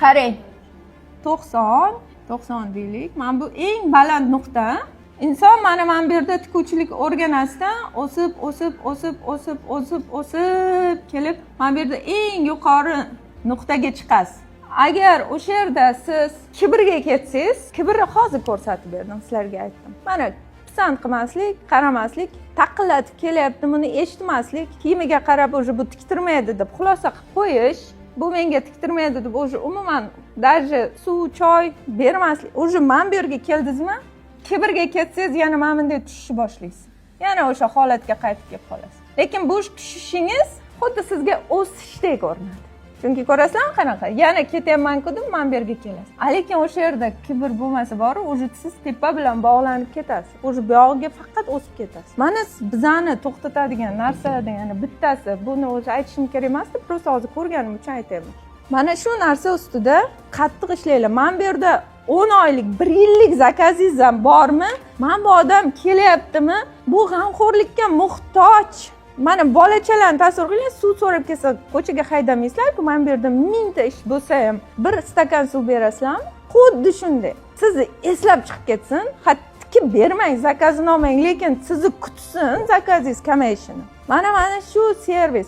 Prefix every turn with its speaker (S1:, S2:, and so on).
S1: qarang, 90 deylik. Mana bu eng baland nuqta. Inson mana bu yerda tikuvchilik o'rganasidan o'sib kelib, mana bu yerda eng yuqori nuqtaga chiqasiz. Agar o'sha yerda siz kibrga ketsangiz, kibrni hozir ko'rsatib berdim, sizlarga aytdim. Mana pisand qilmaslik, qaramaslik, taqillatib kelyapti, buni eshitmaslik, kiyimiga qarab o'sha bu tiktirmaydi deb xulosa qilib qo'yish, bu menga tiktirmaydi deb o'sha umuman даже suv, choy bermaslik. O'sha mana bu yerga keldingizmi? Kibrga ketsangiz yana mana bunday tushishni boshlaysiz. Yana o'sha holatga qaytib kelib qolasiz. Lekin bu tushishingiz xuddi sizga o'sishdek ko'rinadi. Chunki ko'rasizlar qanaqa? Yana ketyapman-ku deb mana bu yerga kelasiz. Lekin o'sha yerda kibr bo'lmasa bor, o'sha siz tepa bilan bog'lanib ketasiz. O'sha buyog'iga faqat o'sib ketasiz. Mana bizani to'xtatadigan narsalardan yana bittasi, buni o'zi aytishim kerak emasdi, просто hozir ko'rganim uchun aytaman. Mana shu narsa ustida qattiq ishlanglar. Mana bu yerda 10 oylik, 1 yillik zakazingiz ham bormi? Mana bu odam kelyaptimi? Bu g'amxo'rlikka muhtoj. Mana bolachalarni tasavvur qiling, suv so'rab kelsa, ko'chaga haydamaysizlar-ku, mana bu yerda 1000 ta ish bo'lsa ham 1 stakan suv berasizlarmi? Xuddi shunday. Sizni eslab chiqib ketsin, hattoki bermang, zakazini olmang, lekin sizni kutsin zakazingiz kamayishini. Mana shu servis.